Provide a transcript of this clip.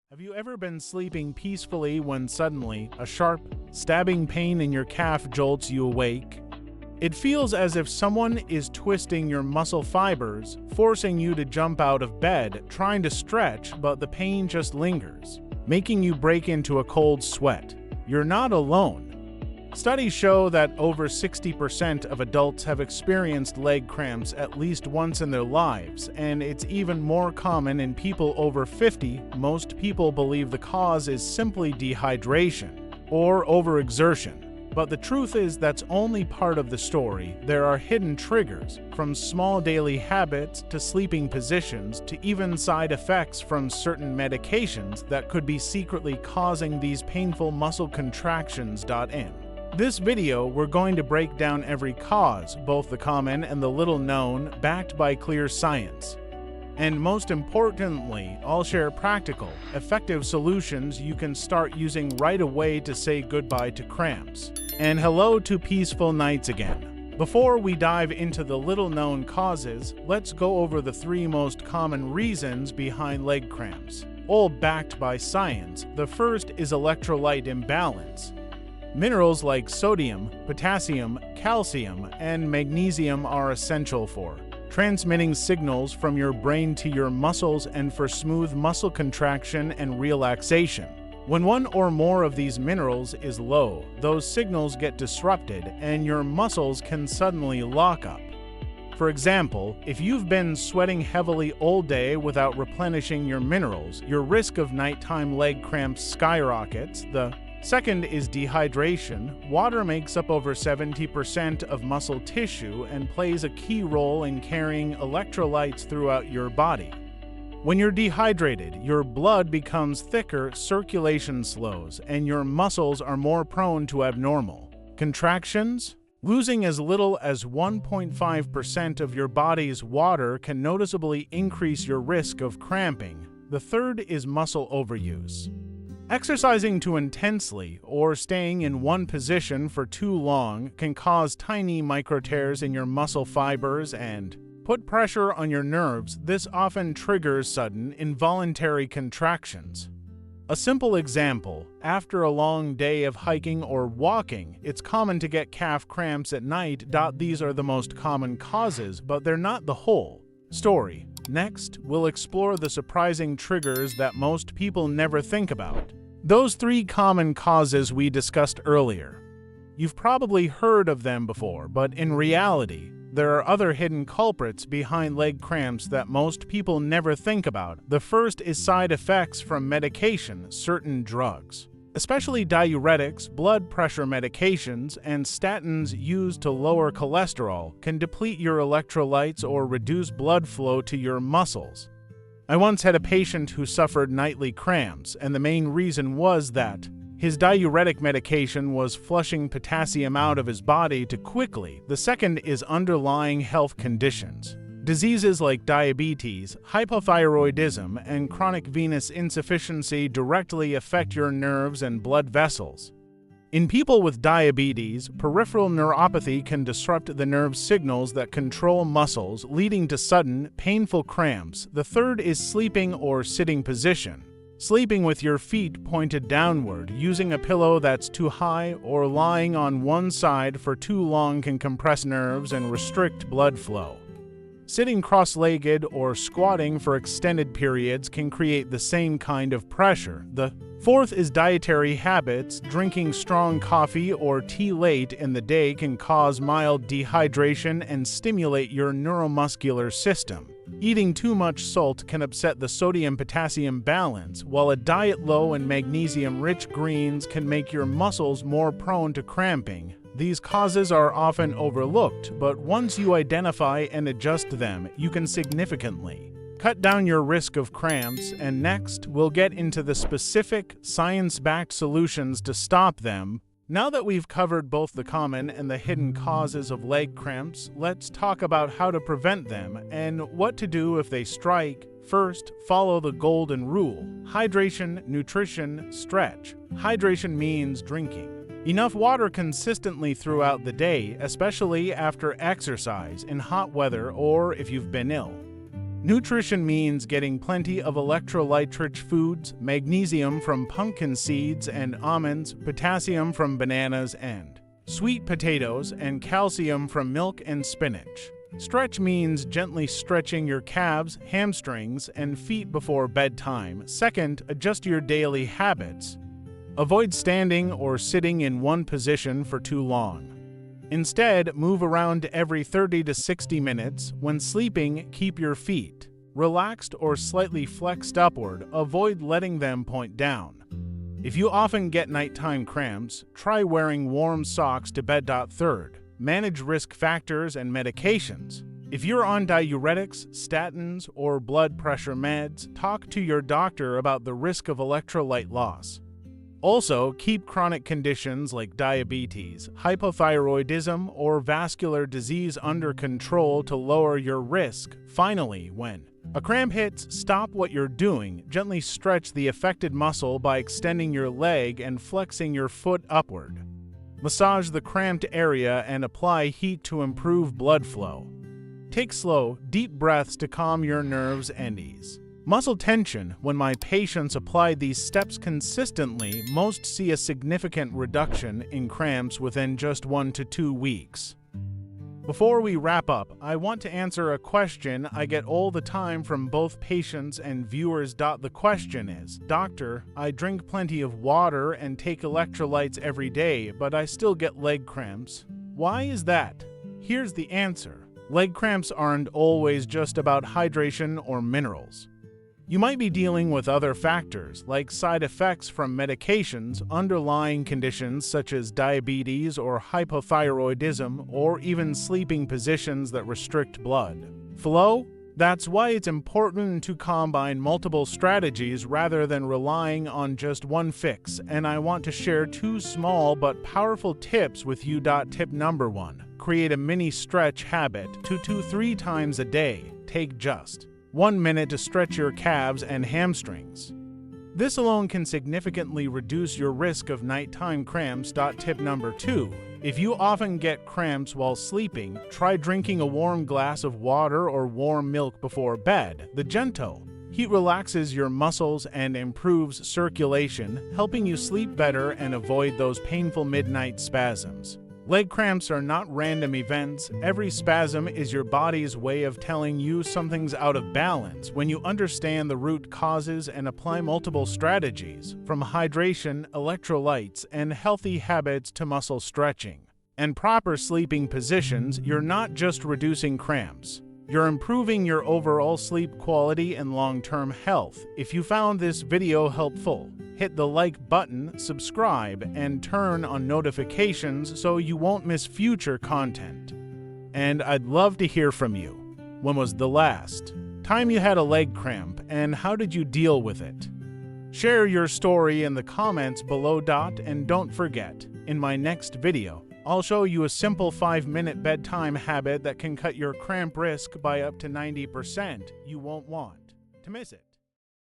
Have you ever been sleeping peacefully when suddenly a sharp, stabbing pain in your calf jolts you awake? It feels as if someone is twisting your muscle fibers, forcing you to jump out of bed, trying to stretch, but the pain just lingers, making you break into a cold sweat. You're not alone. Studies show that over 60% of adults have experienced leg cramps at least once in their lives, and it's even more common in people over 50. Most people believe the cause is simply dehydration or overexertion. But the truth is that's only part of the story. There are hidden triggers, from small daily habits to sleeping positions to even side effects from certain medications that could be secretly causing these painful muscle contractions. In this video, we're going to break down every cause, both the common and the little known, backed by clear science. And most importantly, I'll share practical, effective solutions you can start using right away to say goodbye to cramps. And hello to peaceful nights again. Before we dive into the little-known causes, let's go over the 3 most common reasons behind leg cramps, all backed by science. The first is electrolyte imbalance. Minerals like sodium, potassium, calcium, and magnesium are essential for transmitting signals from your brain to your muscles and for smooth muscle contraction and relaxation. When one or more of these minerals is low, those signals get disrupted and your muscles can suddenly lock up. For example, if you've been sweating heavily all day without replenishing your minerals, your risk of nighttime leg cramps skyrockets. The second is dehydration. Water makes up over 70% of muscle tissue and plays a key role in carrying electrolytes throughout your body. When you're dehydrated, your blood becomes thicker, circulation slows, and your muscles are more prone to abnormal contractions. Losing as little as 1.5% of your body's water can noticeably increase your risk of cramping. The third is muscle overuse. Exercising too intensely or staying in one position for too long can cause tiny microtears in your muscle fibers and put pressure on your nerves. This often triggers sudden, involuntary contractions. A simple example, after a long day of hiking or walking, it's common to get calf cramps at night. These are the most common causes, but they're not the whole story. Next, we'll explore the surprising triggers that most people never think about. Those 3 common causes we discussed earlier. You've probably heard of them before, but in reality, there are other hidden culprits behind leg cramps that most people never think about. The first is side effects from medication, certain drugs. Especially diuretics, blood pressure medications, and statins used to lower cholesterol can deplete your electrolytes or reduce blood flow to your muscles. I once had a patient who suffered nightly cramps, and the main reason was that his diuretic medication was flushing potassium out of his body too quickly. The second is underlying health conditions. Diseases like diabetes, hypothyroidism, and chronic venous insufficiency directly affect your nerves and blood vessels. In people with diabetes, peripheral neuropathy can disrupt the nerve signals that control muscles, leading to sudden, painful cramps. The third is sleeping or sitting position. Sleeping with your feet pointed downward, using a pillow that's too high, or lying on one side for too long can compress nerves and restrict blood flow. Sitting cross-legged or squatting for extended periods can create the same kind of pressure. The fourth is dietary habits. Drinking strong coffee or tea late in the day can cause mild dehydration and stimulate your neuromuscular system. Eating too much salt can upset the sodium-potassium balance, while a diet low in magnesium-rich greens can make your muscles more prone to cramping. These causes are often overlooked, but once you identify and adjust them, you can significantly cut down your risk of cramps. And next, we'll get into the specific, science-backed solutions to stop them. Now that we've covered both the common and the hidden causes of leg cramps, let's talk about how to prevent them and what to do if they strike. First, follow the golden rule: hydration, nutrition, stretch. Hydration means drinking enough water consistently throughout the day, especially after exercise, in hot weather, or if you've been ill. Nutrition means getting plenty of electrolyte-rich foods, magnesium from pumpkin seeds and almonds, potassium from bananas and sweet potatoes, and calcium from milk and spinach. Stretch means gently stretching your calves, hamstrings, and feet before bedtime. Second, adjust your daily habits. Avoid standing or sitting in one position for too long. Instead, move around every 30 to 60 minutes. When sleeping, keep your feet relaxed or slightly flexed upward. Avoid letting them point down. If you often get nighttime cramps, try wearing warm socks to bed. Third, manage risk factors and medications. If you're on diuretics, statins, or blood pressure meds, talk to your doctor about the risk of electrolyte loss. Also, keep chronic conditions like diabetes, hypothyroidism, or vascular disease under control to lower your risk. Finally, when a cramp hits, stop what you're doing. Gently stretch the affected muscle by extending your leg and flexing your foot upward. Massage the cramped area and apply heat to improve blood flow. Take slow, deep breaths to calm your nerves and ease muscle tension. When my patients apply these steps consistently, most see a significant reduction in cramps within just 1 to 2 weeks. Before we wrap up, I want to answer a question I get all the time from both patients and viewers. The question is, Doctor, I drink plenty of water and take electrolytes every day, but I still get leg cramps. Why is that? Here's the answer. Leg cramps aren't always just about hydration or minerals. You might be dealing with other factors, like side effects from medications, underlying conditions such as diabetes or hypothyroidism, or even sleeping positions that restrict blood flow. That's why it's important to combine multiple strategies rather than relying on just one fix, and I want to share 2 small but powerful tips with you. Tip number 1. Create a mini stretch habit 2 to 3 times a day. Take just 1 minute to stretch your calves and hamstrings. This alone can significantly reduce your risk of nighttime cramps. Tip number 2. If you often get cramps while sleeping, try drinking a warm glass of water or warm milk before bed. The gentle heat relaxes your muscles and improves circulation, helping you sleep better and avoid those painful midnight spasms. Leg cramps are not random events. Every spasm is your body's way of telling you something's out of balance. When you understand the root causes and apply multiple strategies, from hydration, electrolytes, and healthy habits to muscle stretching and proper sleeping positions, you're not just reducing cramps. You're improving your overall sleep quality and long-term health. If you found this video helpful, hit the like button, subscribe, and turn on notifications so you won't miss future content. And I'd love to hear from you. When was the last time you had a leg cramp, and how did you deal with it? Share your story in the comments below. And don't forget, in my next video, I'll show you a simple 5-minute bedtime habit that can cut your cramp risk by up to 90%. You won't want to miss it.